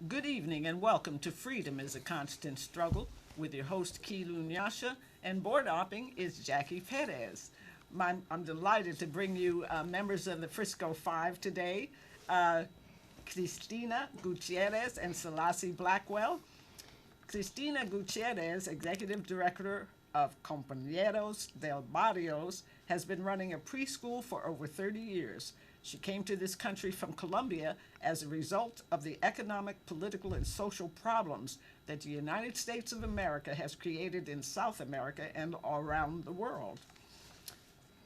Good evening and welcome to Freedom is a Constant Struggle with your host Kilu Nyasha, and board hopping is Jackie Perez. I'm delighted to bring you members of the Frisco Five today, uh, Christina Gutierrez and Sellassie Blackwell. Christina Gutierrez, Executive Director of Compañeros del Barrios, has been running a preschool for over 30 years. She came to this country from Colombia as a result of the economic, political, and social problems that the United States of America has created in South America and around the world.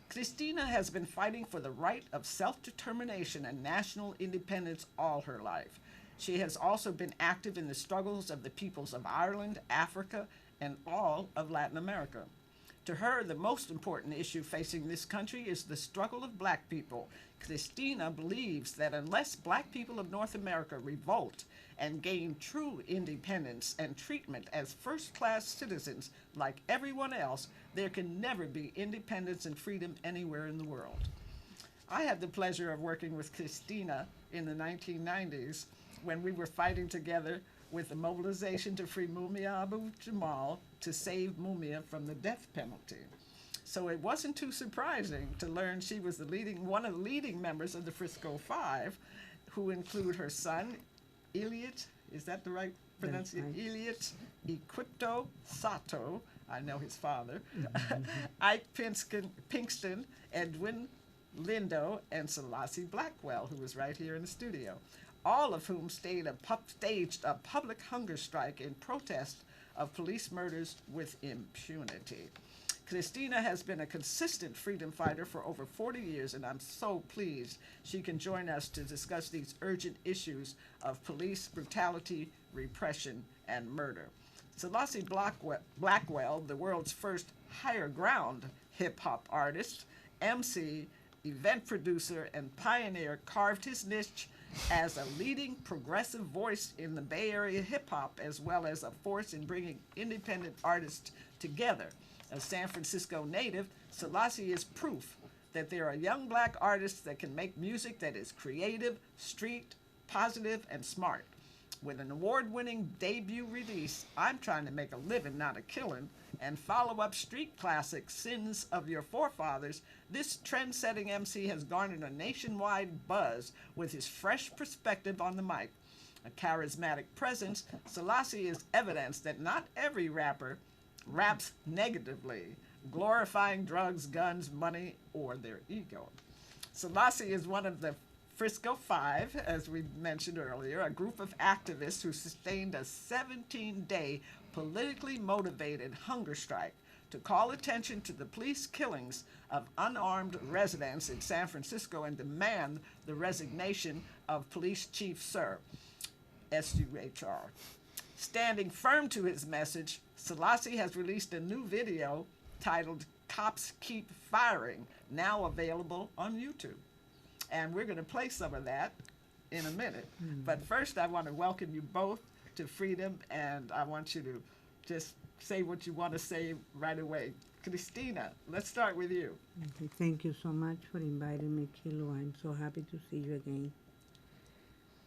Christina has been fighting for the right of self determination and national independence all her life. She has also been active in the struggles of the peoples of Ireland, Africa, and all of Latin America. To her, the most important issue facing this country is the struggle of black people. Christina believes that unless black people of North America revolt and gain true independence and treatment as first class citizens like everyone else, there can never be independence and freedom anywhere in the world. I had the pleasure of working with Christina in the 1990s when we were fighting together with the mobilization to free Mumia Abu Jamal to save Mumia from the death penalty. So it wasn't too surprising to learn she was one of the leading members of the Frisco Five, who include her son, Elliot, is that the right pronunciation? Right. Elliot Equipto Sato, I know his father, Ike Pinkston, Edwin Lindo, and Sellassie Blackwell, who was right here in the studio, all of whom staged a public hunger strike in protest of police murders with impunity. Christina has been a consistent freedom fighter for over 40 years, and I'm so pleased she can join us to discuss these urgent issues of police brutality, repression, and murder. Sellassie Blackwell, the world's first higher ground hip hop artist, MC, event producer, and pioneer, carved his niche as a leading progressive voice in the Bay Area hip hop, as well as a force in bringing independent artists together. A San Francisco native, Sellassie is proof that there are young black artists that can make music that is creative, street, positive, and smart. With an award winning debut release, I'm trying to make a living, not a killing, and follow up street classic Sins of Your Forefathers, this trend setting MC has garnered a nationwide buzz with his fresh perspective on the mic. A charismatic presence, Sellassie is evidence that not every rapper raps negatively, glorifying drugs, guns, money, or their ego. Sellassie is one of the Frisco Five, as we mentioned earlier, a group of activists who sustained a 17-day politically motivated hunger strike to call attention to the police killings of unarmed residents in San Francisco and demand the resignation of Police Chief Sir, SUHR. Standing firm to his message, Sellassie has released a new video titled Cops Keep Firing, now available on YouTube. And we're going to play some of that in a minute. But first, I want to welcome you both to Freedom, and I want you to just say what you want to say right away. Christina, let's start with you. Okay, thank you so much for inviting me, Kilo. I'm so happy to see you again.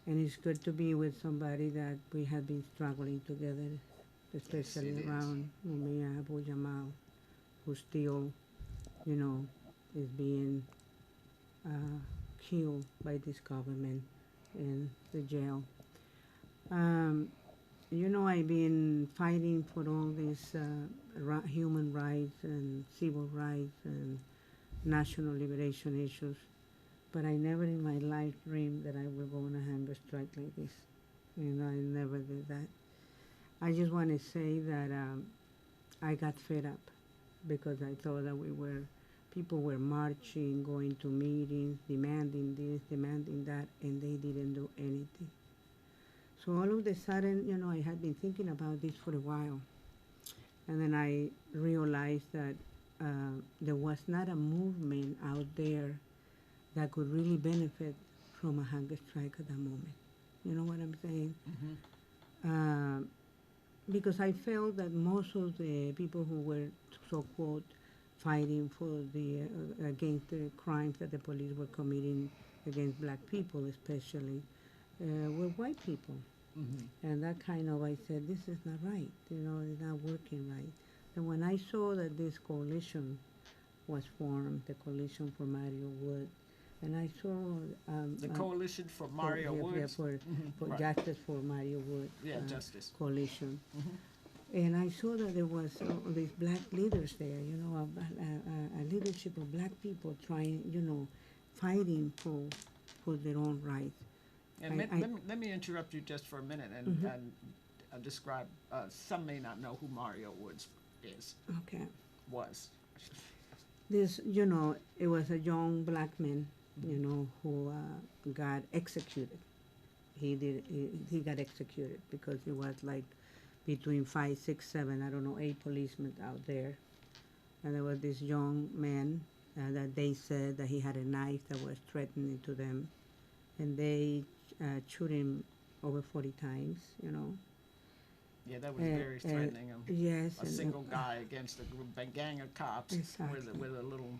And it's good to be with somebody that we have been struggling together, especially Yes, it is. around Mumia Abu Jamal, who still, is being uh, killed by this government in the jail. Um, I've been fighting for all these human rights and civil rights and national liberation issues, but I never in my life dreamed that I would go on a hunger strike like this. I never did that. I just want to say that I got fed up because I thought that people were marching, going to meetings, demanding this, demanding that, and they didn't do anything. So all of a sudden, I had been thinking about this for a while. And then I realized that there was not a movement out there that could really benefit from a hunger strike at that moment. You know what I'm saying? Uh, because I felt that most of the people who were so-called fighting for against the crimes that the police were committing against black people, especially, were white people. And that kind of, I said, this is not right. It's not working right. And when I saw that this coalition was formed, the Coalition for Mario Wood, and I saw The Coalition for for, Mario yeah, yeah, Woods. for Right. Justice for Mario Wood Yeah, Justice. coalition, and I saw that there was these black leaders there, a leadership of black people trying, fighting for their own rights. And let me interrupt you just for a minute and describe. Some may not know who Mario Woods is, Okay. was. This, it was a young black man, who got executed. He got executed because it was like between 5, 6, 7, I don't know, 8 policemen out there. And there was this young man that they said that he had a knife that was threatening to them. And they shoot him over 40 times, Yeah, that was very threatening. Yes. A single guy against a gang of cops Exactly. with a little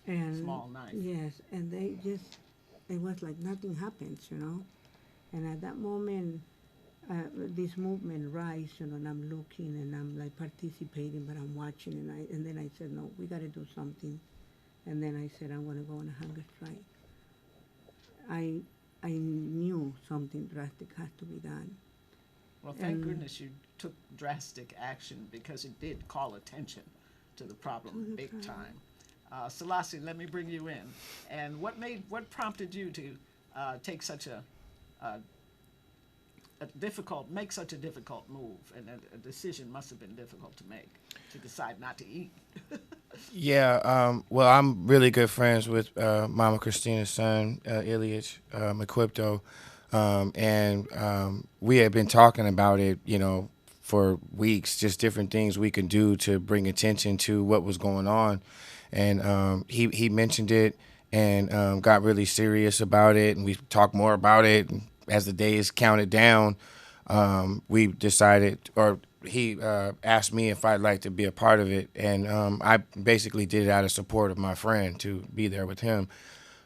And small knife. yes, and it was like nothing happens. And at that moment, this movement rise, and I'm looking and I'm like participating, but I'm watching, and then I said, no, we got to do something. And then I said, I'm going to go on a hunger strike. I knew something drastic had to be done. Well, thank goodness you took drastic action because it did call attention to the problem big time. Sellassie, let me bring you in. And what prompted you to take such make such a difficult move? And a decision must have been difficult to make, to decide not to eat. Yeah, well, I'm really good friends with Mama Christina's son, Ilyich Equipto, and we had been talking about it, for weeks, just different things we can do to bring attention to what was going on. And he mentioned it and got really serious about it, and we talked more about it. And as the days counted down, we decided, or he asked me if I'd like to be a part of it, and I basically did it out of support of my friend to be there with him.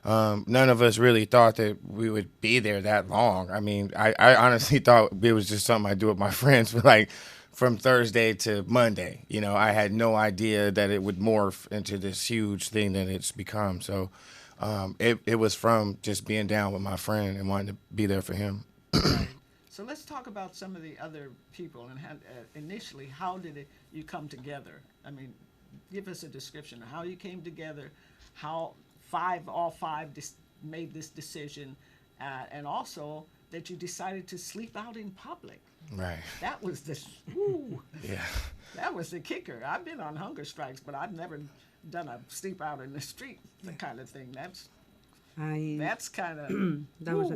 None of us really thought that we would be there that long. I mean, I honestly thought it was just something I do with my friends for like from Thursday to Monday. I had no idea that it would morph into this huge thing that it's become. So it was from just being down with my friend and wanting to be there for him. So let's talk about some of the other people and initially, how did you come together? I mean, give us a description of how you came together, how all five made this decision, and also that you decided to sleep out in public. Right. That was woo, Yeah. that was the kicker. I've been on hunger strikes, but I've never done a sleep out in the street kind of thing. That's kind of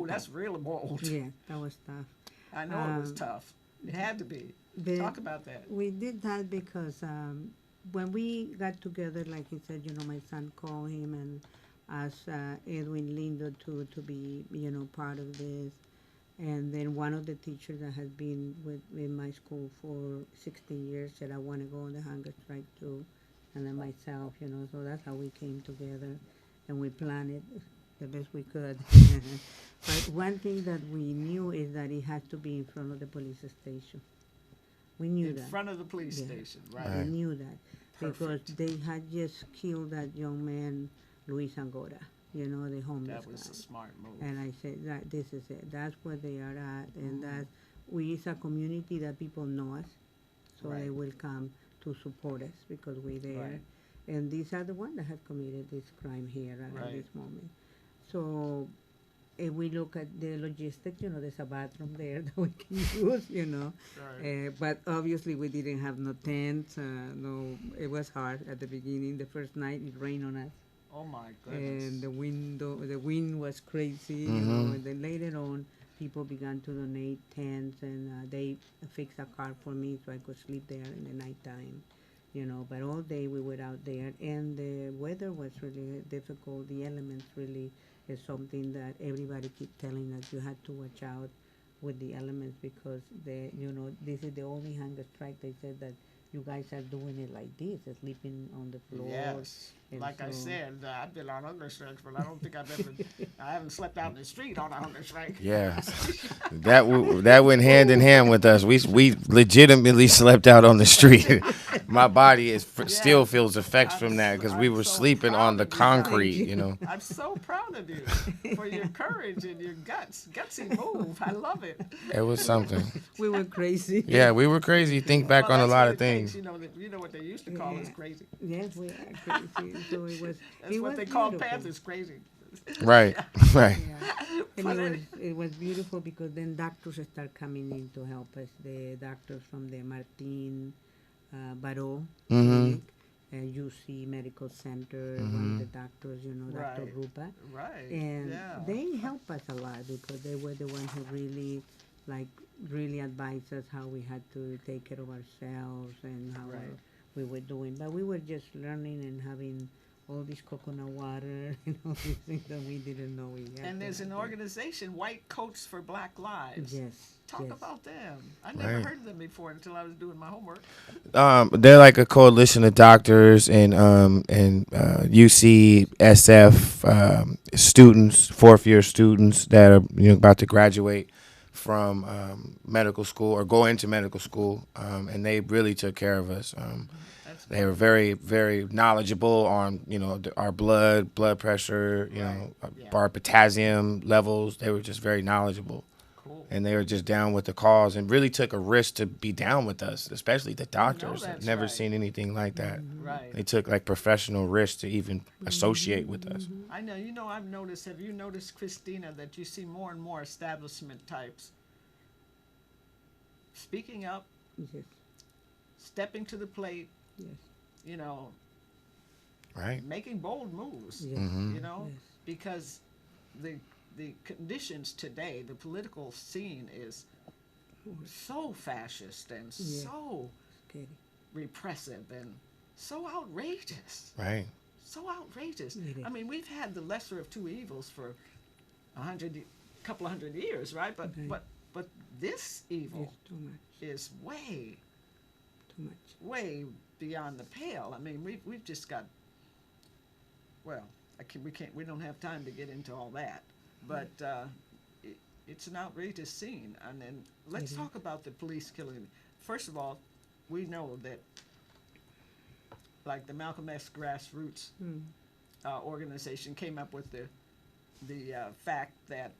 that's real bold. Yeah, that was tough. I know it was tough. It had to be. Talk about that. We did that because when we got together, like he said, my son called him and asked Edwin Lindo to be, part of this. And then one of the teachers that has been in my school for 16 years said, I want to go on the hunger strike too. And then myself, so that's how we came together and we planned it the best we could. But one thing that we knew is that it had to be in front of the police station. We knew that. In front of the police station, right? We knew that. Perfect. Because they had just killed that young man, Luis Angora, the homeless That was guy. a smart move. And I said, that this is it. That's where they are at. And that it's a community that people know us. So Right. they will come to support us because we're there. Right. And these are the ones that have committed this crime here at Right. this moment. So if we look at the logistics, there's a bathroom there that we can use, Right. But obviously we didn't have no tents. No, it was hard at the beginning. The first night it rained on us. Oh my goodness. And the wind was crazy, and then later on, people began to donate tents, and they fixed a car for me so I could sleep there in the nighttime, But all day we were out there, and the weather was really difficult. The elements really is something that everybody keep telling us you had to watch out with the elements because this is the only hunger strike they said that you guys are doing it like this, sleeping on the floor, Yes. and Like I so said, I've been on hunger strikes, but I don't think I haven't slept out in the street on a hunger strike. Yeah, that went hand in hand with us. We legitimately slept out on the street. My body still Yes. feels effects from that because we I'm were so sleeping on proud the of you guys. thank concrete. you. You know. I'm so proud of you for your courage and your gutsy move. I love it. It was something. We were crazy. Yeah, we were crazy. Think back Well, on a that's lot what of it takes. things. You know what they used to call us Yeah. crazy. Yes, we are crazy. So it was. That's It what was they call beautiful. Panthers, crazy. Right, right. Yeah. And But it was beautiful because then doctors start coming in to help us. The doctors from the Martin Barreau Mhm. Clinic, UC Medical Center, one of the Mhm. doctors, Dr. right, Rupa, right, and yeah, they help us a lot because they were the ones who really, like, really advised us how we had to take care of ourselves and how right. we were doing. But we were just learning and having all this coconut water and all these things that we didn't know we had. And to there's have an there. organization, White Coats for Black Lives. Yes, Talk yes. about them. I never Right. heard of them before until I was doing my homework. They're like a coalition of doctors and UCSF students, fourth year students that are about to graduate from medical school or go into medical school, and they really took care of us. That's They were wonderful. very very knowledgeable on our blood pressure, Right. Yeah. our potassium levels. They were just very knowledgeable. Cool. And they were just down with the cause and really took a risk to be down with us, especially the You know doctors. I've that's never right. seen anything like that. Right. They took like professional risks to even associate with us. I know. You know, I've noticed. Have you noticed, Christina, that you see more and more establishment types speaking up, Yes, stepping to the plate, yes, you know, Right? making bold moves, yes, Mm-hmm. you know, yes. because the the conditions today, the political scene is so fascist and Yeah. so Scary. repressive and so outrageous. Right. So outrageous. It is. I mean, we've had the lesser of two evils for couple of hundred years, right? But Right. but this evil It's too much, is too much. way beyond the pale. I mean, we've just got, well, we don't have time to get into all that, but it's an outrageous scene. And then let's It is. talk about the police killing. First of all, we know that, like, the Malcolm X grassroots Mm. organization came up with the fact that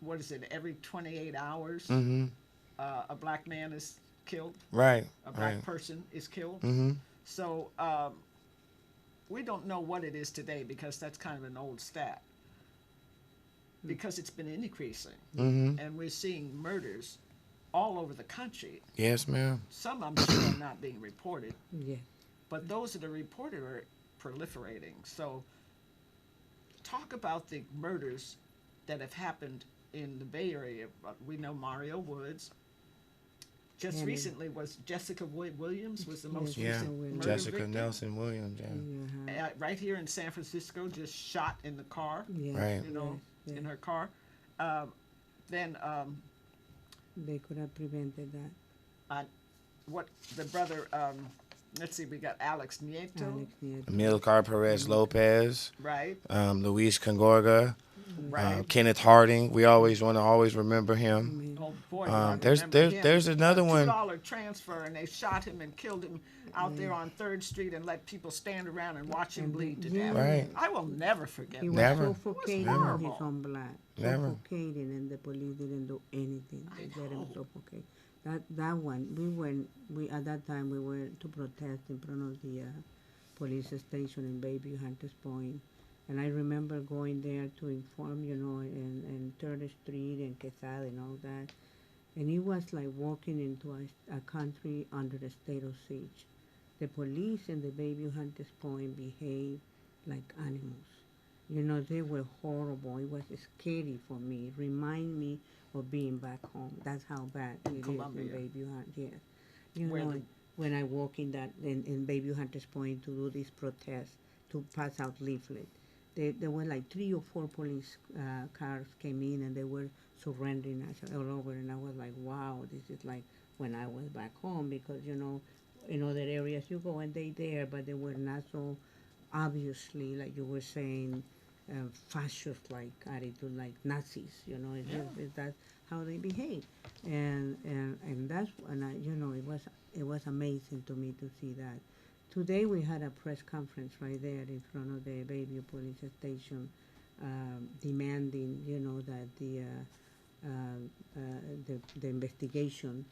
what is it? Every 28 hours, Mm-hmm. a black man is killed. Right. A black Right. person is killed. Mm-hmm. So we don't know what it is today because that's kind of an old stat. Because it's been increasing, Mm-hmm. and we're seeing murders all over the country. Yes, ma'am. Some, I'm sure, are not being reported, Yeah. but those that are reported are proliferating. So talk about the murders that have happened in the Bay Area. We know Mario Woods. Just Kennedy. recently was Jessica Williams was the most Yes, Yeah. recent Williams. murder Jessica victim. Nelson Williams. Yeah. Uh-huh. Right here in San Francisco, just shot in the car, Yes, Right. you know, yes, in yes. her car. Then They could have prevented that. what the brother, let's see, we got Alex Nieto, Alex Nieto. Amilcar Perez Lopez, right? Luis Congorga, Right. Kenneth Harding. We always want to always remember him. Man. Oh boy, do I There's remember him. there's another A one. $2 transfer, and they shot him and killed him out there on 3rd Street and let people stand around and watch him And bleed to yeah. death. Right. I will never forget He that. was Never. suffocating It was on his horrible. own blood. Never. Suffocating, and the police didn't do anything. I They let him know. suffocate. That one, we at that time we went to protest in front of the police station in Bayview Hunters Point. And I remember going there to inform, and 3rd Street and Quesada and all that. And it was like walking into a country under a state of siege. The police in the Bayview Hunters Point behaved like animals. They were horrible. It was scary for me. It reminded me of being back home. That's how bad it is Colombia. in Bayview Hunters. Yes. Where the- When I walk in Bayview Hunters Point to do this protest, to pass out leaflets, there were like 3 or 4 police cars came in and they were surrendering us all over, and I was like, wow, this is like when I was back home because, in other areas you go and they there, but they were not so obviously, like you were saying, fascist-like attitude, like Nazis. Yeah. That's how they behave, and that's and it was amazing to me to see that. Today we had a press conference right there in front of the Bayview Police Station, demanding, that the investigation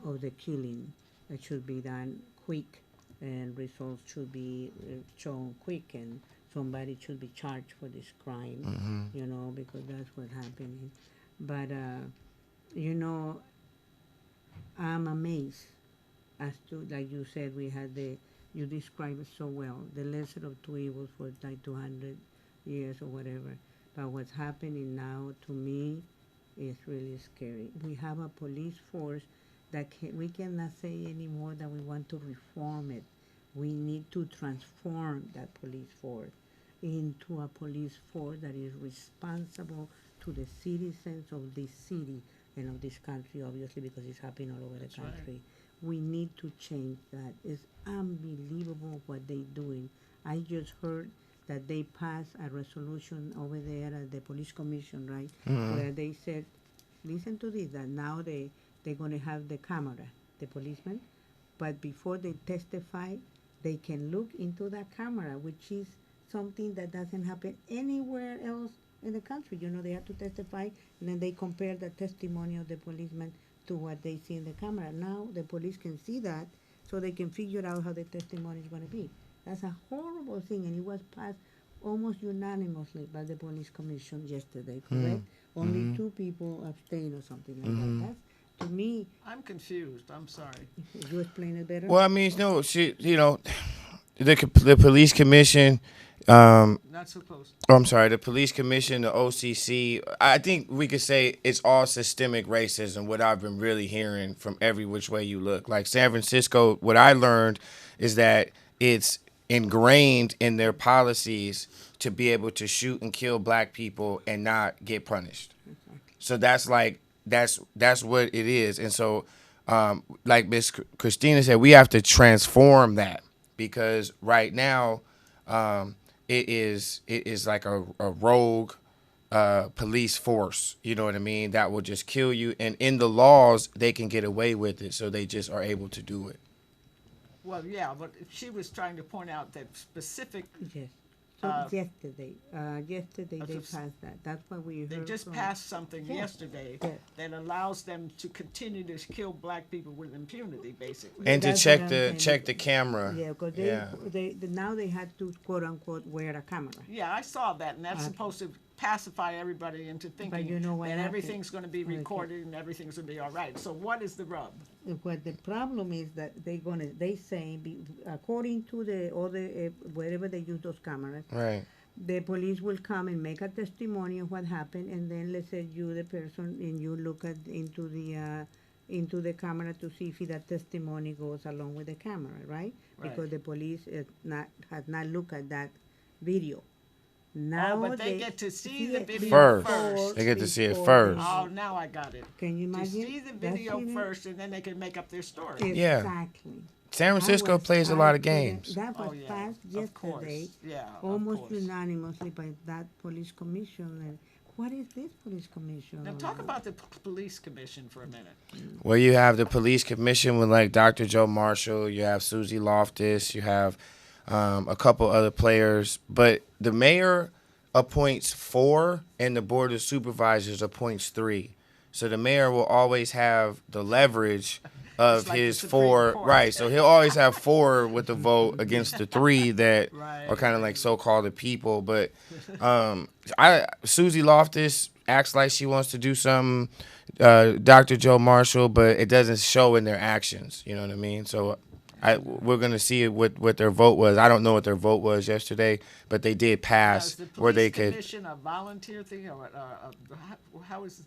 of the killing should be done quick, and results should be shown quick, and somebody should be charged for this crime, because that's what's happening. But you know, I'm amazed as to, like you said, you described it so well, the lesser of two evils for like 200 years or whatever. But what's happening now to me is really scary. We have a police force that we cannot say anymore that we want to reform it. We need to transform that police force into a police force that is responsible to the citizens of this city and of this country, obviously, because it's happening all over the That's right. country. We need to change that. It's unbelievable what they're doing. I just heard that they passed a resolution over there at the police commission, right, where they said, listen to this, that now they're going to have the camera, the policemen, but before they testify, they can look into that camera, which is something that doesn't happen anywhere else in the country. They have to testify, and then they compare the testimony of the policeman to what they see in the camera. Now the police can see that, so they can figure out how the testimony is going to be. That's a horrible thing, and it was passed almost unanimously by the police commission yesterday, correct? Only two people abstained or something like that. That's, to me, I'm confused. I'm sorry. you explain it better? Well, I mean, no, the police commission. Not so close. I'm sorry, the police commission, the OCC. I think we could say it's all systemic racism. What I've been really hearing from every which way you look, like San Francisco. What I learned is that it's ingrained in their policies to be able to shoot and kill black people and not get punished. So that's what it is. And so, like Miss Christina said, we have to transform that, because right now, it is like a rogue police force. You know what I mean? That will just kill you. And in the laws, they can get away with it, so they just are able to do it. Well, yeah, but she was trying to point out that specific. Yes. So yesterday they just- passed that. That's what we heard. They just from- passed something Yeah. yesterday Yeah. that allows them to continue to kill black people with impunity, basically. And to That's check what I'm the saying. check the camera. Yeah, because Yeah. now they had to quote unquote wear a camera. Yeah, I saw that, and that's supposed to pacify everybody into thinking you know what that happened? everything's going to be Okay. recorded and everything's going to be all right. So what is the rub? What the problem is that they say according to the other wherever they use those cameras, Right. the police will come and make a testimony of what happened, and then let's say you the person and you look into the camera to see if that testimony goes along with the camera, right? Right. Because the police has not looked at that video. Now but they get to see the it video First. They get to see it before first. they- Oh, now I got it. Can you To imagine? see the That's video even- first, and then they can make up their story. Yeah. Exactly. San Francisco That was plays a lot of passed today. games. That was Oh, yeah, passed of course. yesterday, Yeah, of almost course. unanimously by that police commission. And what is this police commission? Now all talk about? about the police commission for a minute. Well, you have the police commission with like Dr. Joe Marshall, you have Susie Loftus, you have a couple other players, but the mayor appoints 4 and the board of supervisors appoints 3. So the mayor will always have the leverage of It's like the his Supreme 4, Court. right? So he'll always have 4 with the vote against the 3 that Right, are kind of right. like so-called the people. But Susie Loftus acts like she wants to do something, Dr. Joe Marshall, but it doesn't show in their actions. You know what I mean? So we're gonna see what their vote was. I don't know what their vote was yesterday, but they did Now, pass is the where they police could. commission a volunteer thing, or how is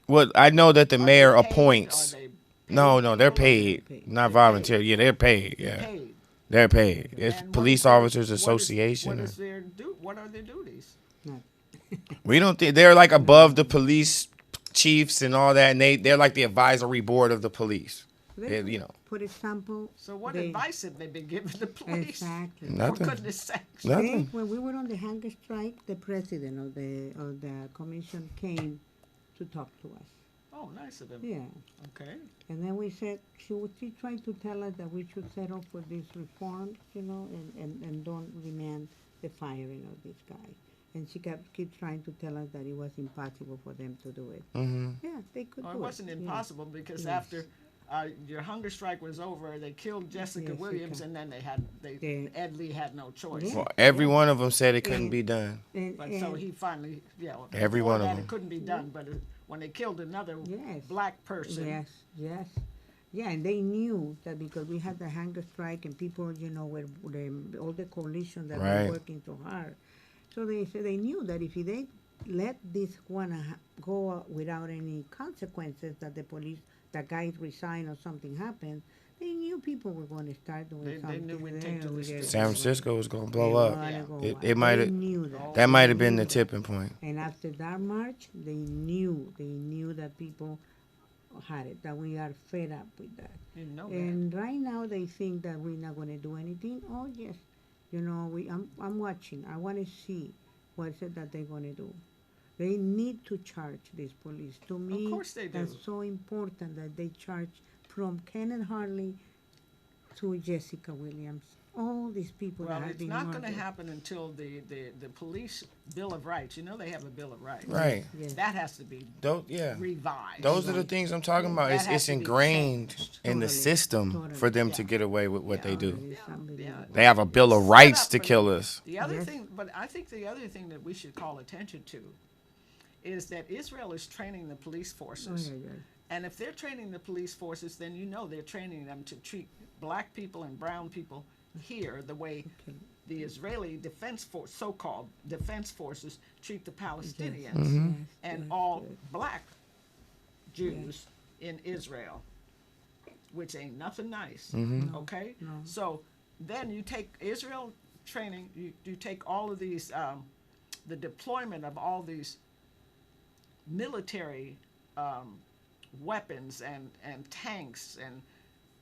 Well, I know that the are mayor they paid? appoints. Are they No, they're people or- paid, paid. not They're volunteer. Yeah, they're paid. Yeah, Paid. they're paid. It's And what Police is their- Officers what is- Association. What is their what are their duties? We don't think they're like above the police chiefs and all that, and they're like the advisory board of the police. You know, For example, So what they, advice have they been giving the police? exactly. For nothing. goodness sakes. Nothing. When we were on the hunger strike, the president of the commission came to talk to us. Oh, nice of him. Yeah. Okay. And then we said she tried to tell us that we should settle for these reforms, and don't demand the firing of this guy. And she keep trying to tell us that it was impossible for them to do it. Mm-hmm. Yeah, they could Well, do it wasn't it. impossible because Yes. after your hunger strike was over, they killed Jessica Jessica. Williams, and then Ed Lee had no choice. Yeah. Well, every one of them said it couldn't be done. And, But so and- he finally, Every before one of that them. it couldn't be done. But when they killed another Yes. black person, Yes, yes. Yeah, and they knew that because we had the hunger strike and people, were all the coalition that Right. were working so hard. So they said they knew that if they let this one go without any consequences, that the guys resign or something happened, they knew people were going to start doing They something. knew we'd take to the there. streets. San Francisco was gonna blow They up. wanna go It- wild. it might They have- knew that. That might have They been the knew that. tipping point. And after that march, they knew that people had it, that we are fed up with that. you know that. And right now they think that we're not going to do anything. Oh yes, I'm watching. I want to see what is it that they're going to do. They need to charge these police. To me, course they do. that's so important that they charge from Kenneth Harley to Jessica Williams. All these people Well, that have it's been not going to murdered. happen until the police Bill of Rights. They have a Bill of Rights. Right. Yes. That has to be Those, yeah. revised. Those are the things I'm talking about. That It's has it's to be ingrained changed. in the Totally. system Totally. for them to Yeah. get away with what they Yeah. do. It is unbelievable. They have a bill of Set rights up to for kill them. us. The other Yes. thing, but I think the other thing that we should call attention to is that Israel is training the police Oh, forces. yeah, yeah. And if they're training the police forces, then they're training them to treat black people and brown people here the way Okay. the Israeli defense force, so-called defense forces, treat the Palestinians Mm-hmm. Yes, and yes, all yes. black Jews in Israel, which ain't nothing nice. Mm-hmm. Okay? No. So then you take Israel training, you take all of these, the deployment of all these military weapons and tanks and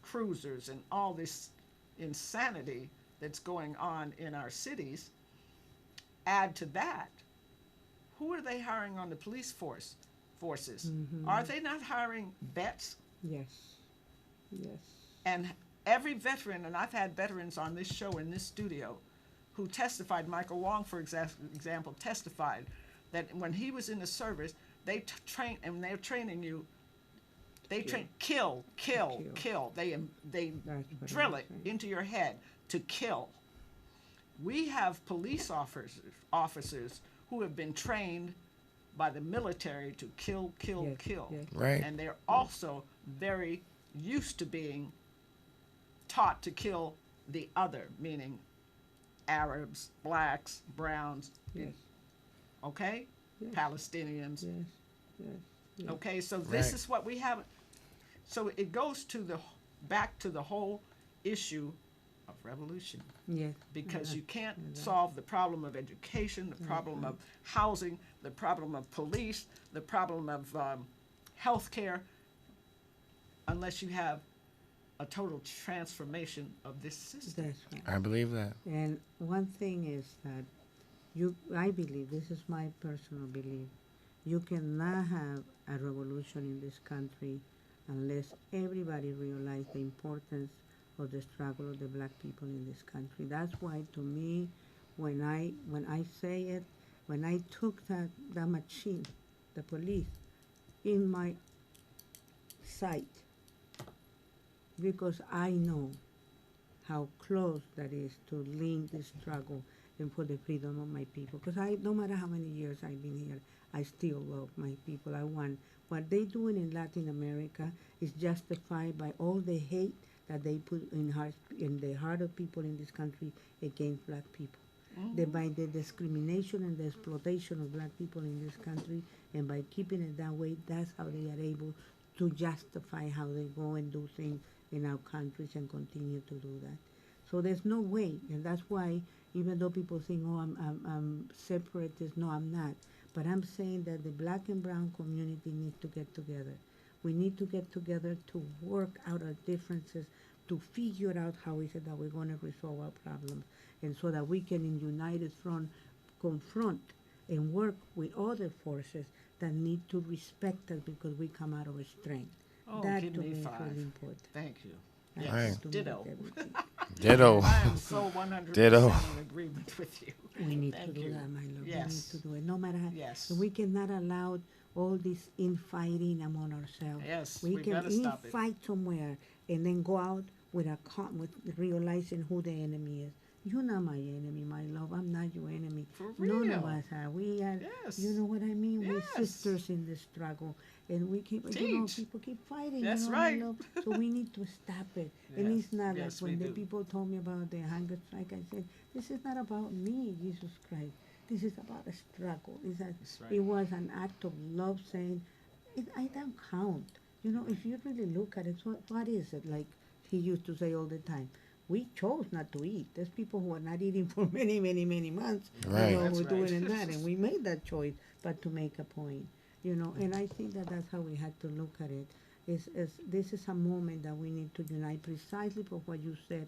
cruisers and all this insanity that's going on in our cities. Add to that, who are they hiring on the police forces? Mhm. Are they not hiring vets? Yes. Yes. And every veteran, and I've had veterans on this show in this studio who testified, Michael Wong, for example, testified that when he was in the service, they train, and they're training you, they train, kill. They That's what drill I'm it saying. into your head to kill. We have police officers who have been trained by the military to kill. Yes, yes. Right. And they're also very used to being taught to kill the other, meaning Arabs, blacks, browns, Yes. okay? Yes. Palestinians. Yes. Yes. Yes. Okay, so this Right. is what we have. So it goes back to the whole issue of revolution, Yes. because Yeah. you can't solve the problem of education, the problem of housing, the problem of police, the problem of healthcare, unless you have a total transformation of this system. That's right. I believe that. And one thing is that I believe, this is my personal belief, you cannot have a revolution in this country unless everybody realizes the importance of the struggle of the black people in this country. That's why, to me, when I say it, when I took that machine, the police, in my sight, because I know how close that is to link the struggle and for the freedom of my people. Because no matter how many years I've been here, I still love my people. I want what they doing in Latin America is justified by all the hate that they put in the heart of people in this country against black people. By the discrimination and the exploitation of black people in this country, and by keeping it that way, that's how they are able to justify how they go and do things in our countries and continue to do that. So there's no way, and that's why even though people think, oh, I'm separatist, no, I'm not. But I'm saying that the black and brown community needs to get together. We need to get together to work out our differences, to figure out how is it that we're going to resolve our problems, and so that we can, in united front, confront and work with other forces that need to respect us because we come out of a strength. Oh, That give to me me is 5. really important. Thank you. That Yes, Right. to me ditto. is everything. Ditto. I am so 100% Ditto. in agreement with you. We need to Thank do you. that, my love. Yes. We need to do it. No matter how. Yes. We cannot allow all this infighting among ourselves. Yes, We we can gotta stop it. infight somewhere and then go out with with realizing who the enemy is. You're not my enemy, my love. I'm not your enemy. For None of real. us are. We are. Yes. You know what I mean? We're Yes. sisters in the struggle, and we keep. You know, Teach. people keep fighting. That's you know, right. My love. So we need to stop it. And Yes. it's not Yes, like when we the do. people told me about the hunger strike. I said, this is not about me, Jesus Christ. This is about a struggle. That's right. It was an act of love saying, I don't count. You know, if you really look at it, what is it? Like he used to say all the time, we chose not to eat. There's people who are not eating for many, many, many months. Right. You know, That's we're doing right. and that, and we made that choice, but to make a point. You know, and I think that that's how we had to look at it. This is a moment that we need to unite precisely for what you said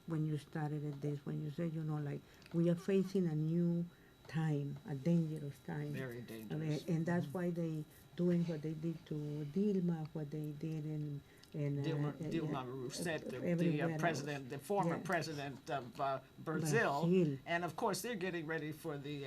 when you started at this, when you said, you know, like we are facing a new time, a dangerous time. Very I mean, dangerous. and that's why they doing what they did to Dilma, what they did in Dilma Rousseff, the everywhere president, the former Yeah. president of Brazil, Brazil. and of course they're getting ready for the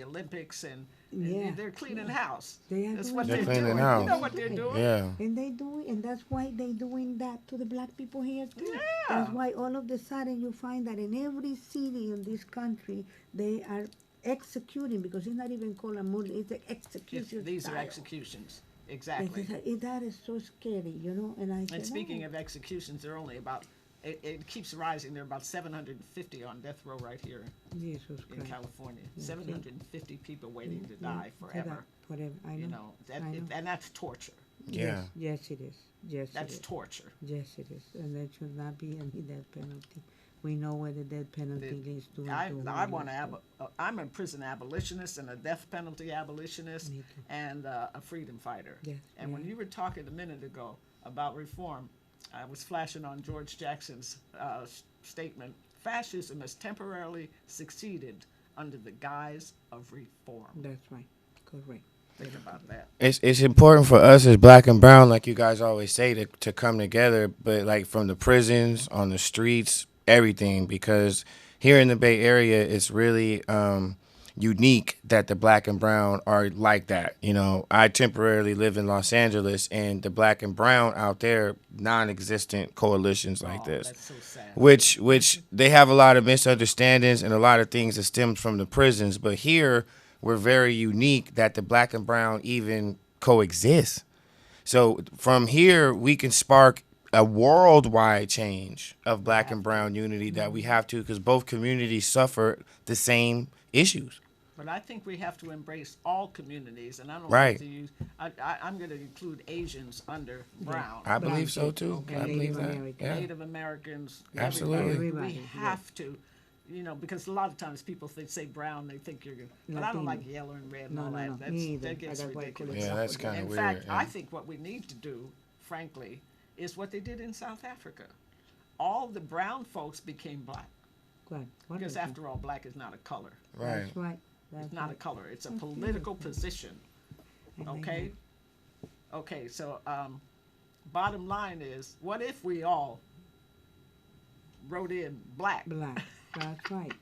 Olympics, and Yeah, they're cleaning yeah. house. They are That's doing what They're they're cleaning doing. house. You know what they're doing? Yeah. And they do it, and that's why they doing that to the black people here too. Yeah. That's why all of a sudden you find that in every city in this country they are executing, because it's not even called a murder, it's an execution. These are style. executions. Exactly. That is so scary, you know. And I said, And speaking "Oh, of executions, there are only about, it keeps rising. There are about 750 on death row right here Jesus in Christ. California. Yeah, 750 people waiting to Yeah, die to forever. die forever. I know. You know, I know. and that's torture. Yeah. Yes, it is. Yes, That's it is. torture. Yes, it is. And there should not be any death penalty. We know where the death penalty leads to. I and want leads to. I'm a prison abolitionist and a death penalty abolitionist Me too. and a freedom fighter. Yes, And when yeah. you were talking a minute ago about reform, I was flashing on George Jackson's statement: "Fascism has temporarily succeeded under the guise of reform." That's right. Correct. Think about that. It's important for us as black and brown, like you guys always say, to come together, but like from the prisons, on the streets, everything, because here in the Bay Area, it's really unique that the black and brown are like that. You know, I temporarily live in Los Angeles, and the black and brown out there, non-existent coalitions like Oh, this. that's so sad. Which they have a lot of misunderstandings and a lot of things that stems from the prisons. But here, we're very unique that the black and brown even coexist. So from here, we can spark a worldwide change of black and brown unity that we have to, because both communities suffer the same issues. But I think we have to embrace all communities, and I don't Right. like to use. I'm going to include Asians under brown. I believe so too. Okay. I believe Native that. American. Yeah. Native Americans, Absolutely. everybody. We Everybody, have to, you know, because a lot of times people say brown, they think you're good. But I don't Latino. like yellow and red and No, all no, that. no. That's, Me either. that gets I got white ridiculous. collar. Yeah, that's kinda In weird, fact, yeah. I think what we need to do, frankly, is what they did in South Africa. All the brown folks became black. Good. Because Wonderful. after all, black is not a color. Right. That's right. That's It's not a right. color. It's a That's political beautiful. position. I like Okay? Okay, so bottom line is, what if we all wrote in black? that. Black. That's right.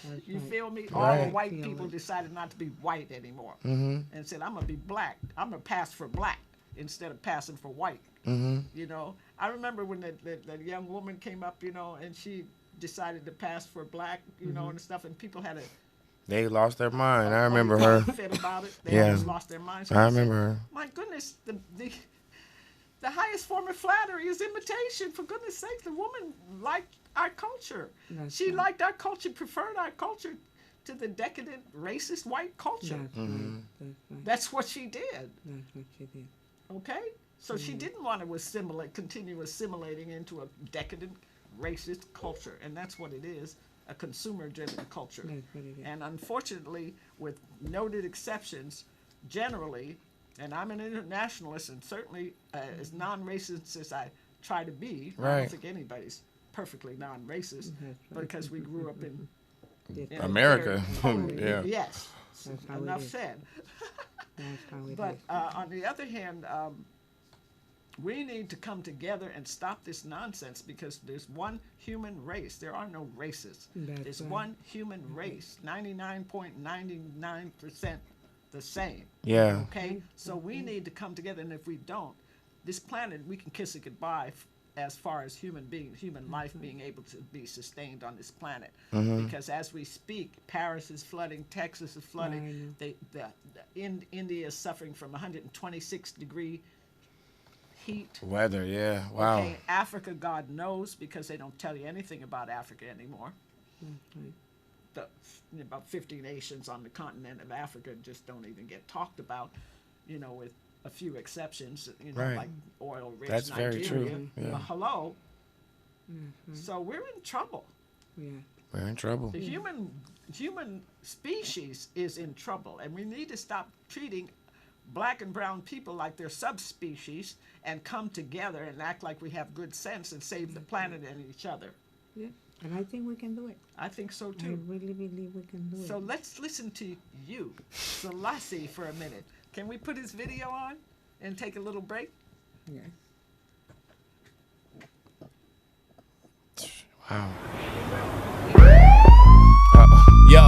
That's You right. feel me? All Right. the white Feel people it. decided not to be white anymore Mm-hmm. and said, I'm going to be black. I'm going to pass for black instead of passing for white. Mm-hmm. You know, I remember when that young woman came up, you know, and she decided to pass for black, you know, and stuff, and people had a They lost their mind. I a remember her. fit about it. They Yeah. almost lost their minds. I said, remember her. My goodness, the highest form of flattery is imitation. For goodness sake, the woman liked our culture. That's She right. liked our culture, preferred our culture to the decadent, racist white culture. That's Mm-hmm. right. That's right. That's what she did. That's what she did. Okay, so she didn't want to continue assimilating into a decadent, racist culture, and that's what it is. a consumer-driven culture. That's what it is. And unfortunately, with noted exceptions, generally, and I'm an internationalist, and certainly as non-racist as I try to be, I Right. don't think anybody's perfectly non-racist, That's because we grew up in a America. very totally- Yeah. Yes. That's how it Enough is. said. That's how it But is. on the other hand, we need to come together and stop this nonsense, because there's one human race. There are no races. That's There's right. one human race, 99.99% the same. Yeah. Okay? So we need to come together, and if we don't, this planet, we can kiss it goodbye as far as human life being able to be sustained on this planet. Because as we speak, Paris is flooding, Texas is flooding, India is suffering from 126-degree heat. Weather, yeah. Wow. Okay, Africa, God knows, because they don't tell you anything about Africa anymore. Right. About 50 nations on the continent of Africa just don't even get talked about, with a few exceptions, Right. like oil-rich That's Nigeria. very true, yeah. But hello. So we're in trouble. Yeah. We're in trouble. The human species is in trouble, and we need to stop treating black and brown people like they're subspecies and come together and act like we have good sense and save the planet and each other. Yeah. And I think we can do it. I think so I too. really believe we can do So it. let's listen to you, Sellassie, for a minute. Can we put his video on and take a little break? Yeah. Wow. Yo,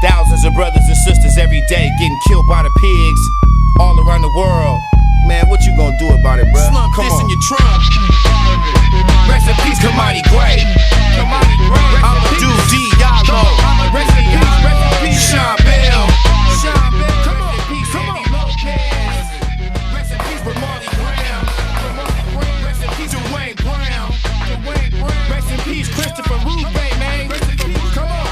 thousands of brothers and sisters every day getting killed by the pigs all around the world. Man, what you gonna do about it, bruh? Slump Come this on. in your trunk. Rest in peace, Kamani Gray. I'm a dude, Diallo. Rest in peace, Sean Bell. Come on, Andy Lopez. Rest in peace, Marley Graham. Rest in peace, Dwayne Brown. Rest in peace, Christopher Rube, man. Come on.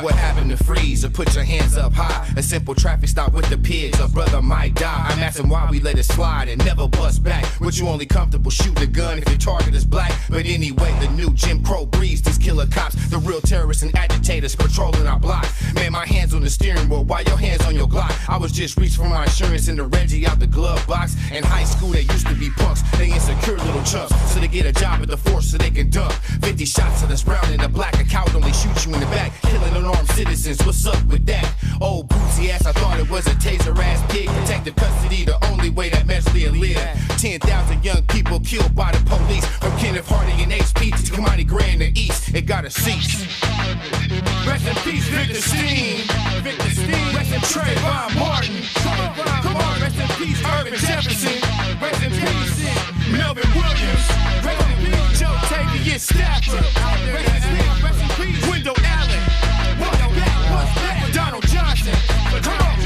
What happened to freeze or put your hands up high? A simple traffic stop with the pigs, a brother might die. I'm asking why we let it slide and never bust back. What you only comfortable shooting a gun if your target is black? But anyway, the new Jim Crow breeds these killer cops, the real terrorists and agitators patrolling our block. Man, my hands on the steering wheel, why your hands on your Glock? I was just reaching for my insurance in the Reggie out the glove box. In high school, they used to be punks, they insecure little chumps, so they get a job at the force so they can dump 50 shots to the brown and the black. A coward only shoot you in the back, killing unarmed citizens. What's up with that? Old boozy ass, I thought it was a taser ass pig. Protective custody, the only way that mentally live. 10,000 young people killed by the police, from Kenneth Hardy and HP to Kamani Gray in the East. It gotta cease. Rest in peace, Victor Steen. Rest in Trayvon Martin. Come on, rest in peace, Irvin Jefferson. Rest in peace, Melvin Williams. Rest in peace, Joe Tavius Stafford. Rest in peace, Wendell Allen. What's that? Donald Johnson. Come on.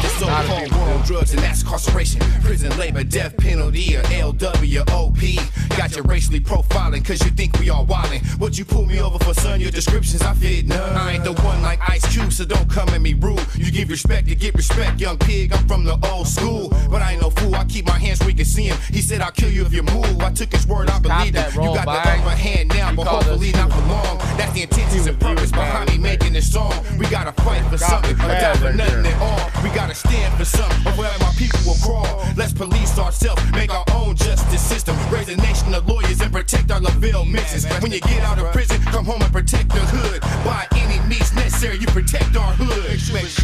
This so-called war on drugs and that's incarceration, prison labor, death penalty, or LWOP. Got you racially profiling cause you think we all wildin'. What you pull me over for, son? Your descriptions I fit none. I ain't the one like Ice Cube, so don't come at me rude. You give respect, you get respect, young pig. I'm from the old school, but I ain't no fool. I keep my hands where you can see him. He said I'll kill you if you move. I took his word, I believe it. You got the upper hand now, but hopefully not for long. That's the intentions and purpose behind me making this song. We gotta fight for something, or die for nothing at all. We gotta stand for something, or wherever my people will crawl. Let's police ourselves, make our own justice system. Raise a nation of lawyers and protect our Lavelle mixes. When you get out of prison, come home and protect the hood. By any means necessary, you protect our hood. Make sure it's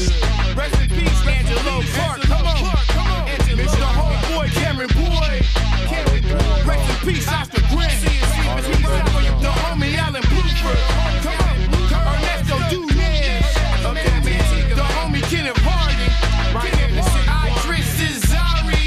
good. Rest in peace, Angelo Clark. Come on. Mr. Homeboy, Cameron Boyd. Rest in peace, Oscar Grant. The homie Alan Blooper. Come on. Ernesto Dudez. The homie Kenneth Harding. Idris Cesari.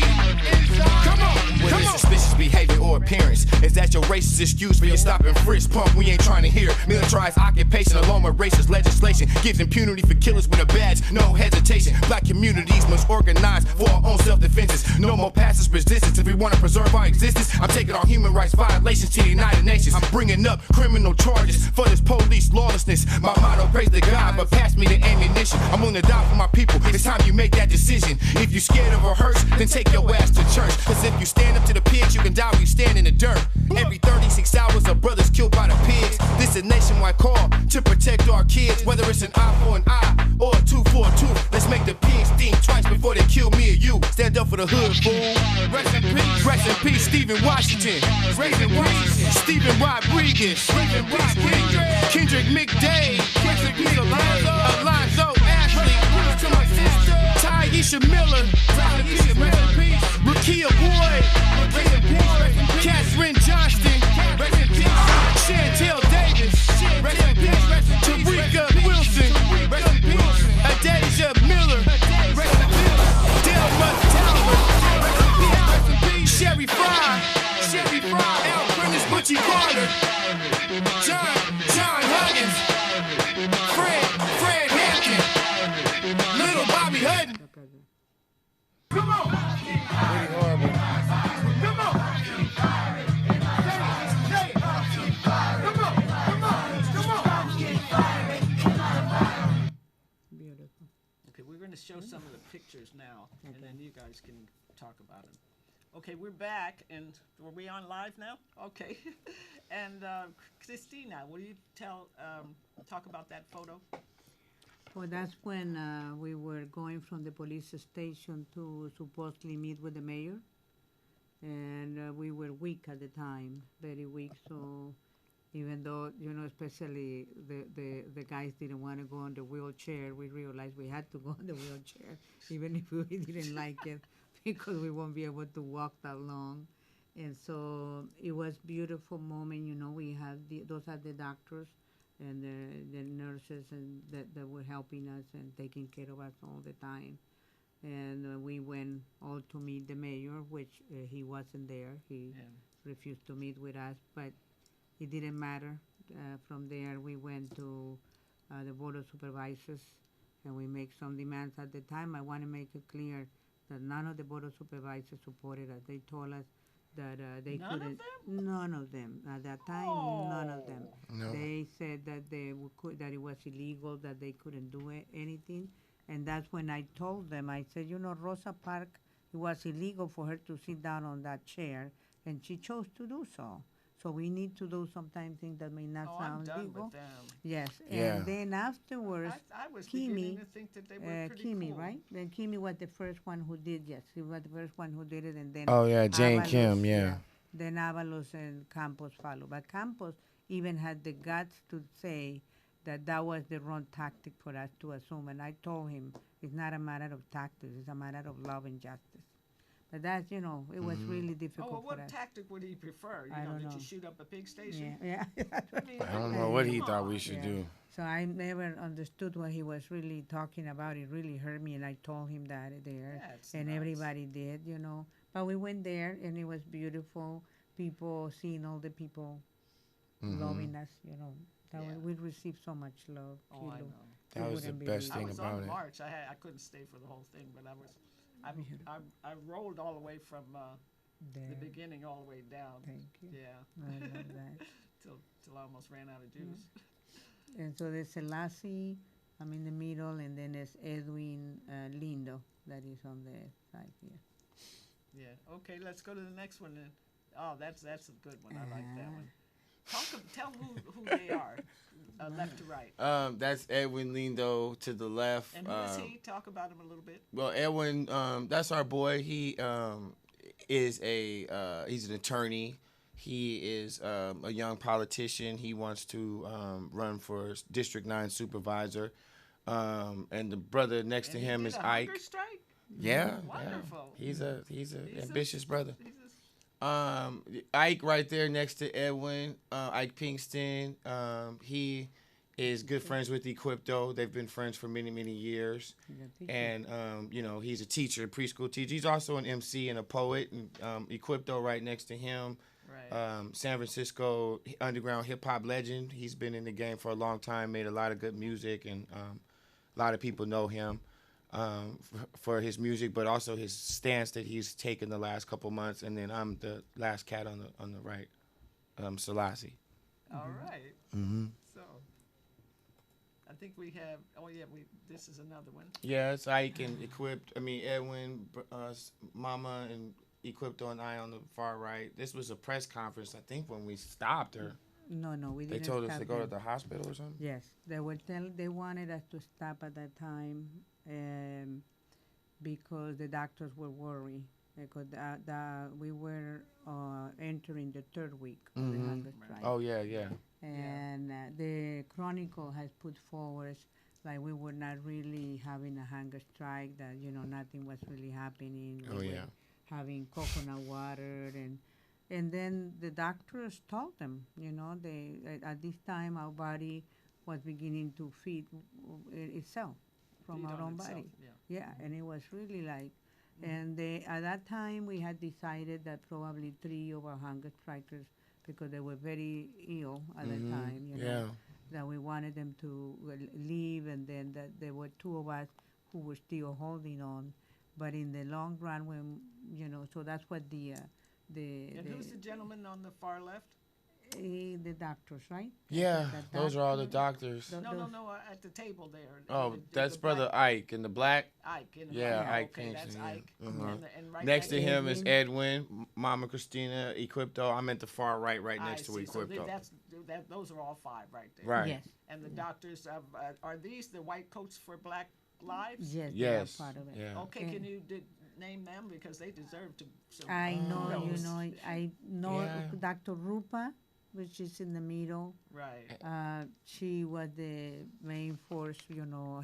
Come on. What is suspicious behavior or appearance? Is that your racist excuse for your stop and frisk pump? We ain't trying to hear militarized occupation along with racist legislation. Gives impunity for killers with a badge, no hesitation. Black communities must organize for our own self-defenses. No more passive resistance if we want to preserve our existence. I'm taking our human rights violations to the United Nations. I'm bringing up criminal charges for this police lawlessness. My motto, praise to God, but pass me the ammunition. I'm gonna die for my people. It's time you make that decision. If you scared of a hearse, then take your ass to church. Cause if you stand up to the pigs, you can die when you stand in the dirt. Every 36 hours, a brother's killed by the pigs. This a nationwide call to protect our kids. Whether it's an eye for an eye or a tooth for a tooth. Let's make the pigs think twice before they kill me or you. Stand up for the hood, fool. Rest in peace. Rest in peace, Stephen Washington. Rest in peace, Stephen Rodriguez. Rest in peace, Kendrick McDade. Rest in peace, Alonzo Ashley. To my sister, Tyisha Miller. Rest in peace, Rakia Boyd. Rest in peace, Catherine Johnston. Rest in peace, Chantel Davis. Rest in peace, Tarika Wilson. Rest in peace, Adasia Miller. Rest in peace, Delma Towers. Rest in peace, Sherry Fry. Al Prentice, Butchie Carter. John Huggins. Fred Hampton. Little Bobby Hutton. Come on. Pretty horrible. Come on. Beautiful. Okay, we're going to show some of the pictures now, and then you guys can talk about them. Okay, we're back, and were we on live now? Okay. And Christina, will you talk about that photo? Well, that's when we were going from the police station to supposedly meet with the mayor. And we were weak at the time, very weak. So even though, especially the guys didn't want to go on the wheelchair, we realized we had to go on the wheelchair, even if we didn't like it, because we won't be able to walk that long. And so it was beautiful moment, we had those are the doctors and the nurses and that were helping us and taking care of us all the time. And we went all to meet the mayor, which he wasn't there. He refused to meet with us, but it didn't matter. From there, we went to the Board of Supervisors, and we make some demands. At the time, I want to make it clear that none of the Board of Supervisors supported us. They told us that they None of couldn't. them? None of them. At that time, none of them. No. They said that that it was illegal, that they couldn't do anything. And that's when I told them, I said, Rosa Parks, it was illegal for her to sit down on that chair, and she chose to do so. So we need to do sometimes things that may not I'm sound done legal. with them. Yes, Yeah. and then afterwards, I was beginning Kimi, to think that they were pretty Kimi, cool. right? Then Kimi was the first one who did. Yes, he was the first one who did it, and then Oh, yeah, Jane Avalos, Kim, yeah. Then Avalos and Campos followed, but Campos even had the guts to say that was the wrong tactic for us to assume, and I told him it's not a matter of tactics; it's a matter of love and justice. But that's, it was really difficult Oh, well, for what us. tactic would he prefer? I don't That know. you shoot up a pig station? Yeah. I don't know what he Come thought on. we should Yeah. do. So I never understood what he was really talking about. It really hurt me, and I told him that there, That's and nuts. everybody did, But we went there, and it was beautiful. People, seeing all the people loving us, Yeah. we received so much love. Oh, I Kilo. know. That You was the wouldn't best I thing was about on it. March. I couldn't stay for the whole thing, but I rolled all the way from the There. beginning all the way down. Thank you. Yeah. I love that. till I almost ran out of juice. And so there's Sellassie, I'm in the middle, and then there's Edwin Lindo that is on the side here. Yeah. Okay, let's go to the next one then. Oh, that's a good one. I like that one. Tell who they are, left to right. That's Edwin Lindo to the left. And who is he? Talk about him a little bit. Well, Edwin, that's our boy. He is he's an attorney. He is a young politician. He wants to run for District 9 supervisor. And the brother next to And he him did is a Ike. hunger strike? Yeah, Wonderful. yeah. He's an ambitious brother. He's Ike right there next to Edwin, Ike Pinkston. He is good friends with Equipto. They've been friends for many, many years. And, he's a teacher, preschool teacher. He's also an MC and a poet. And Equipto right next to him. right. San Francisco underground hip-hop legend. He's been in the game for a long time, made a lot of good music, and a lot of people know him. For his music, but also his stance that he's taken the last couple months. And then I'm the last cat on the right, Sellassie. All right. Mm-hmm. So, I think we have. Oh yeah, this is another one. Yeah, it's Ike and Edwin, Mama, and Equipto and I on the far right. This was a press conference, I think, when we stopped her. No, we They didn't. told us stop to go to them. the hospital or something? Yes, they wanted us to stop at that time, because the doctors were worried because we were entering the third week of the hunger strike. Oh, yeah, yeah. And the Chronicle has put forward like we were not really having a hunger strike, that nothing was really happening. We were having coconut water, and then the doctors told them, they at this time our body was beginning to feed itself from Feed our on own itself, body. yeah. Yeah, and it was really like, and at that time we had decided that probably 3 of our hunger strikers, because they were very ill at the time, that we wanted them to leave, and then that there were 2 of us who were still holding on. But in the long run, when so that's what And who's the gentleman on the far left? the doctors, right? Yeah, The those are all the doctor- doctors. tho- No, those- at the table there. Oh, The that's black Brother Ike in the black. Ike. In the Yeah, black. Ike Okay, that's Pinkston, yeah. Ike. Uh-huh. And right Next to him is Edwin. Edwin, Mama Christina, Equipto. I'm at the far right, right I next to see. So Equipto. those are all 5 right there. Right. Yes, And the doctors, are these the white coats for Black Lives? yes, Yes. they are part of it. Yeah. Okay, And can you name them, because they deserve to. Some I know, kudos. I know Yeah. Dr. Rupa, which is in the middle. Right. She was the main force,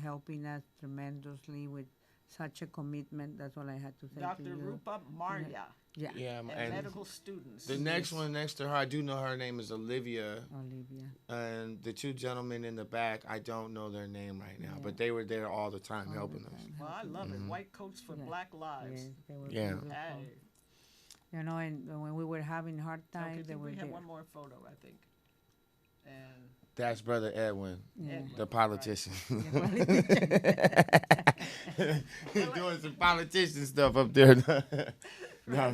helping us tremendously with such a commitment. That's all I had to say to Dr. you. Rupa Marya. Yeah, Yeah, And and medical students. the next one next to her, I do know her name is Olivia. Olivia. And the 2 gentlemen in the back, I don't know their name right now, Yeah. but they were there all the time All helping the us. time Well, I helping love us. it. White coats for Yeah. Black Lives. Yes, they were Yeah. beautiful. Hey. And when we were having hard Okay, times, they think were we have there. one more photo, I think. And That's Brother Edwin, Yeah. Edwin. the politician. The He's doing some politician stuff up there. No.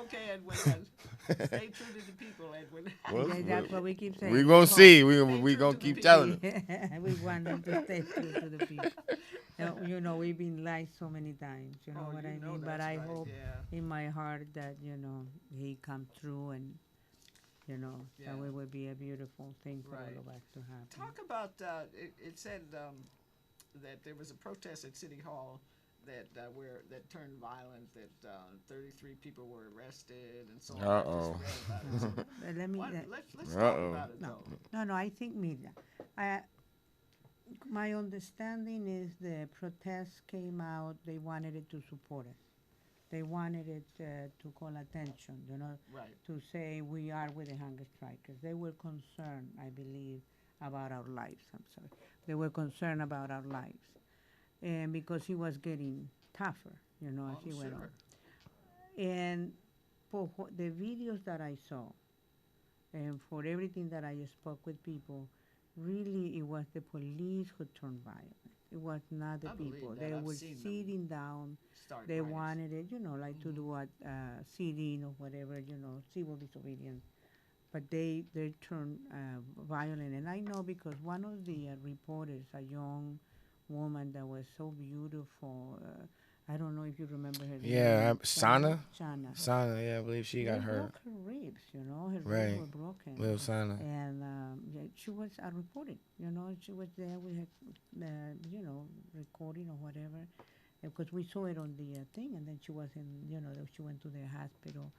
Okay, Edwin. Stay true to the people, Edwin. Well, Yeah, that's what we keep saying. we gonna see. We true gonna to the keep people. telling them. We want them to stay true to the people. We've been lied so many times. You know Oh, what you I know mean? But that's I right, hope yeah. in my heart that he come through, and Yeah. that it will be a beautiful thing for Right. all of us to happen. Talk about, it said that there was a protest at City Hall that turned violent, that 33 people were arrested and so on. I just Uh-oh. read about it. So Let me. let's talk Uh-oh. about it, No, though. no. I think media. My understanding is the protests came out. They wanted it to support us. They wanted it to call attention. Right. To say we are with the hunger strikers. They were concerned, I believe, about our lives. I'm sorry. They were concerned about our lives, and because it was getting tougher, as he went on. And for the videos that I saw, and for everything that I spoke with people, really it was the police who turned violent. It was not the I believe people. that. They I've were seen them sitting down. Start They riots. wanted it, to do what, sitting or whatever, civil disobedience. But they turned violent. And I know because one of the reporters, a young woman that was so beautiful, I don't know if you remember her name. Yeah, Sana? Sana. Sana, yeah, I believe she got hurt. Broke her ribs, her Right. ribs were broken. Little Sana. And she was reported, she was there. We had, recording or whatever, because we saw it on the thing, and then she was in, she went to the hospital.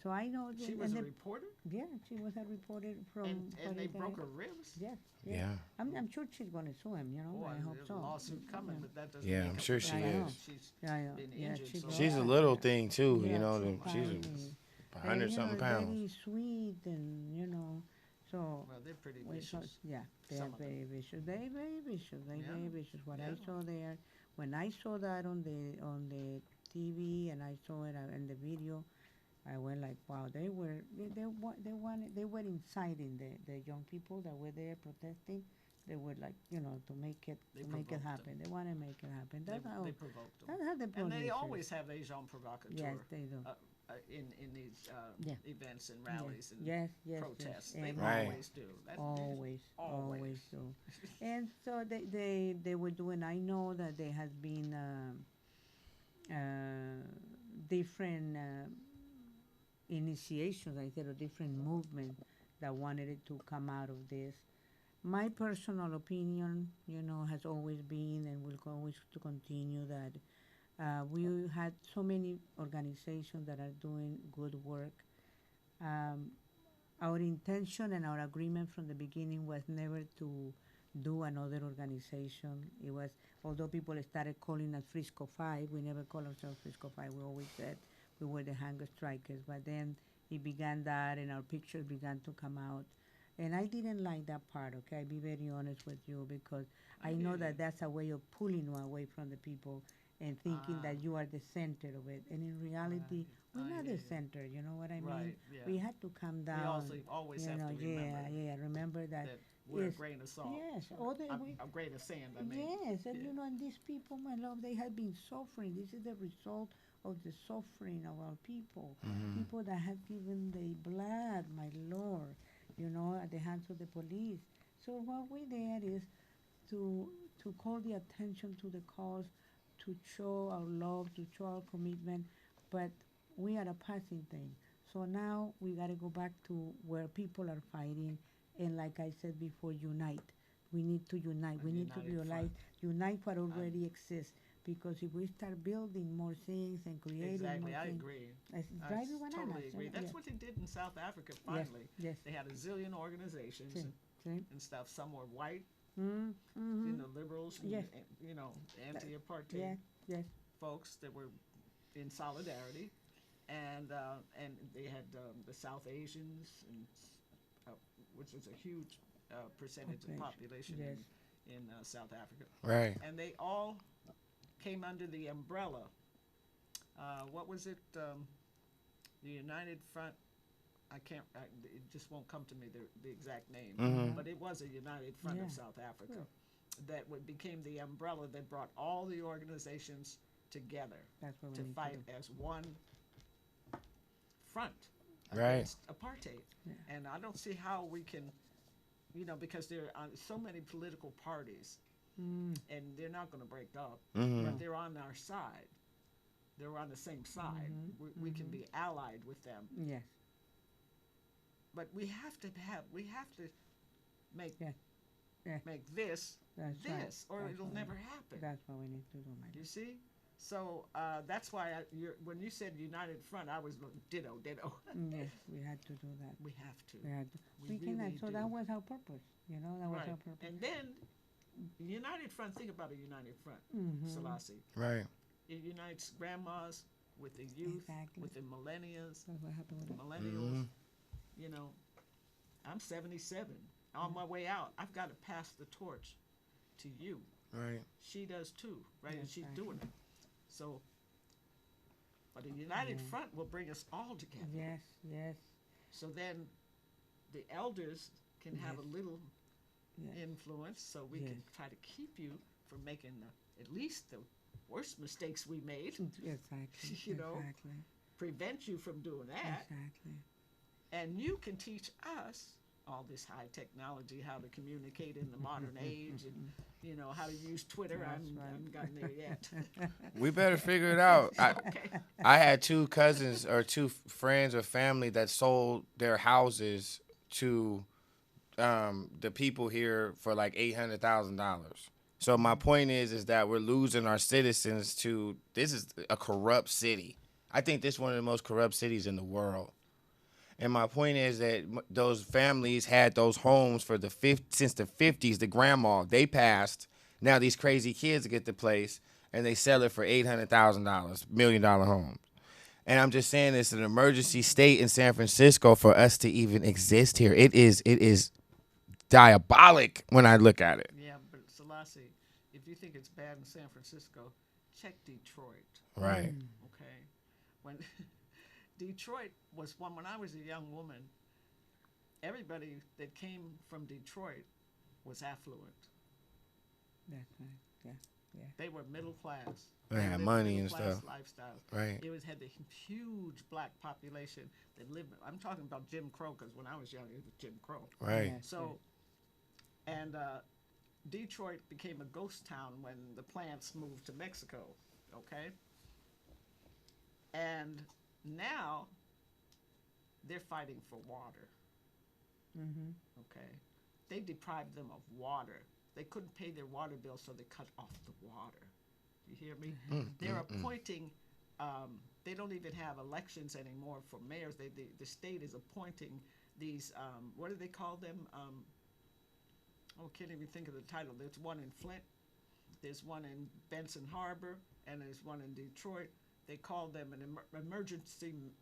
So I know. She was a reporter? Yeah, she was a reporter from. And they broke her ribs? Yes. Yeah. I'm sure she's going to sue him, Oh, I hope there's so. a lawsuit coming, but that doesn't Yeah, make I'm up sure for she the fact is. that She's Yeah, yeah. been Yeah, injured. she's so She's a bad. little thing too, Yeah, she's finally. 100-something Very pounds. sweet, and so. Well, they're pretty we saw- vicious. Yeah, they Some are of them. very vicious. They very vicious. They Yeah. very vicious. What I Yeah. saw there, when I saw that on the TV and I saw it in the video, I went like, wow, they were inciting the young people that were there protesting. They were like, to make it They happen. provoked them. They want to make it happen. That's how. They provoked them. That's how the And they police always is. have agents provocateurs Yes, they do. in these Yeah. events and rallies and Yes, protests. yes. They And Right. always do. always Always. do. And so they were doing. I know that there has been different initiations, I said, or different movement that wanted it to come out of this. My personal opinion, has always been and will always to continue that we had so many organizations that are doing good work. Um, our intention and our agreement from the beginning was never to do another organization. It was, although people started calling us Frisco Five, we never called ourselves Frisco Five. We always said we were the Hunger Strikers. But then it began that, and our pictures began to come out. And I didn't like that part, okay? I'll be very honest with you because I know that that's a way of pulling you away from the people and thinking that you are the center of it. And in reality, we're not the center, you know what I mean? Right, yeah. We had to come down. We also always have to remember remember that. that we're yes, a grain of salt. Yes, all the, A grain of sand, I mean. yes, and Yeah. and these people, my love, they have been suffering. This is the result of the suffering of our people. People that have given their blood, my Lord, at the hands of the police. So what we did is to call the attention to the cause, to show our love, to show our commitment, but we are a passing thing. So now we got to go back to where people are fighting, and like I said before, unite. We need to unite. We need to united realize, unite what already exists. Because if we start building more things and creating Exactly, more I things, agree. it's I driving bananas. totally agree. That's yeah. what they did in South Africa finally. Yes. They had a zillion organizations Sí, sí. and stuff. Some were white, Mm-hmm. liberals, and, Yes. anti-apartheid Yes. folks that were in solidarity. And they had the South Asians, and which was a huge percentage of population Yes. in South Africa. Right. And they all came under the umbrella. What was it? The United Front. It just won't come to me the exact name. But it was a United Front of South Africa that became the umbrella that brought all the organizations together That's what to we need fight to do. as one front Right. against apartheid. Yeah. And I don't see how we can, because there are so many political parties, and they're not going to break up, but they're on our side. They're on the same side. We can be allied with them, Yes. but we have to make Yeah. Yeah. make this That's right. this, or That's it'll right. never happen. That's what we need to do, my You dear. see? So that's why when you said United Front, I was like, ditto. Yes, we had to do that. We have to. We had to. We really so do. that was our purpose. That was Right. our purpose. And then, United Front, think about a United Front, Sellassie. Right. It unites grandmas with the youth, Exactly. with the millennials, That's what happened with it. millennials. I'm 77. On my way out, I've got to pass the torch to you. Right. She does too, right? And she's Exactly. doing it. So, but a united front will bring us all together. Yes. So then the elders can have a little Yes. influence, so we can try to keep you from making at least the worst mistakes we made, Exactly. You know? Exactly. prevent you from doing that. Exactly. And you can teach us all this high technology, how to communicate in the modern age, and how to use Twitter. I haven't gotten there yet. We better figure it out. I had two cousins or two friends or family that sold their houses to the people here for like $800,000. So my point is that we're losing our citizens to, this is a corrupt city. I think this is one of the most corrupt cities in the world. And my point is that those families had those homes for since the 50s. The grandma, they passed. Now these crazy kids get the place, and they sell it for $800,000, $1 million homes. And I'm just saying it's an emergency state in San Francisco for us to even exist here. It is diabolic when I look at it. Yeah, but Sellassie, if you think it's bad in San Francisco, check Detroit. Right. Okay, when Detroit was when I was a young woman, everybody that came from Detroit was affluent. That's right. Yeah. They were middle class. They had lived money and middle-class stuff. lifestyle. Right. It had the huge black population that lived. I'm talking about Jim Crow, because when I was young, it was Jim Crow. Right. Yes, So, and Detroit became a ghost town when the plants moved to Mexico. Okay. And And now they're fighting for water. Okay, they deprived them of water. They couldn't pay their water bill, so they cut off the water. You hear me? They're appointing. They don't even have elections anymore for mayors. The state is appointing these. What do they call them? Oh, can't even think of the title. There's one in Flint. There's one in Benson Harbor, and there's one in Detroit. They call them an emergency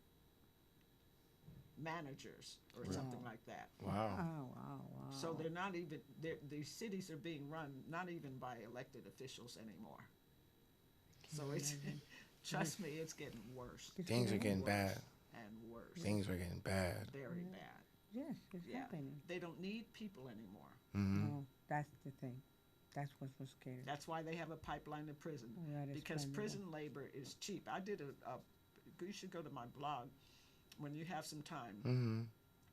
managers or something like that. Wow. Wow. So they're not even, these cities are being run not even by elected officials anymore. So it's, trust me, it's getting worse Things are getting bad. and worse. Things are getting bad. Very bad. Yes, it's Yeah, happening. they don't need people anymore. No, that's the thing. That's what's so scary. That's why they have a pipeline to prison, That is because expendable. prison labor is cheap. I did you should go to my blog when you have some time.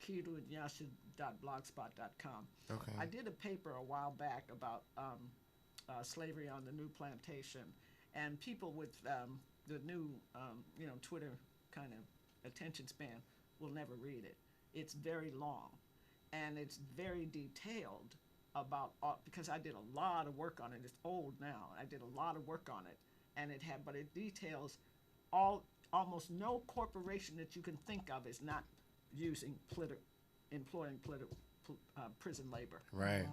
kirunyasha.blogspot.com. Okay. I did a paper a while back about slavery on the new plantation, and people with the new, Twitter kind of attention span will never read it. It's very long, and it's very detailed about because I did a lot of work on it. It's old now. I did a lot of work on it, and but it details almost no corporation that you can think of is not using employing prison labor. Right.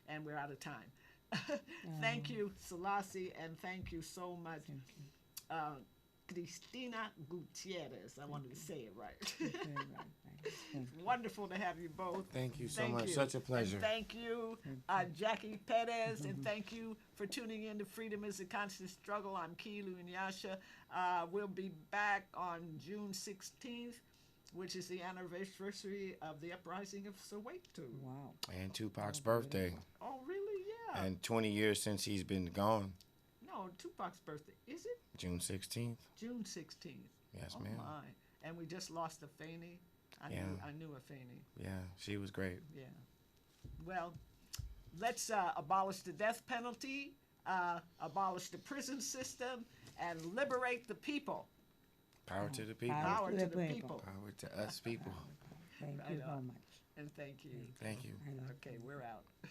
And we're out of time. Thank you, Sellassie, and thank you so much, Christina Gutierrez. I wanted to say it right. Wonderful to have you both. Thank you so Thank much. you. Such a pleasure. And thank you, Jackie Perez, and thank you for tuning in to Freedom is a Constant Struggle. I'm Kilu Nyasha. We'll be back on June 16th, which is the anniversary of the uprising of Soweto. Wow. And Tupac's birthday. Oh, really? Yeah. And 20 years since he's been gone. No, Tupac's birthday. Is it? June 16th. June 16th. Yes, Oh, ma'am. my. And we just lost a Faney. I knew a Faney. Yeah, she was great. Yeah. Well, let's abolish the death penalty, abolish the prison system, and liberate the people. Power to the people. Power to the people. Power to us people. Thank Right you so on. much. And thank you. Thank you. I love Okay, we're out. Yeah.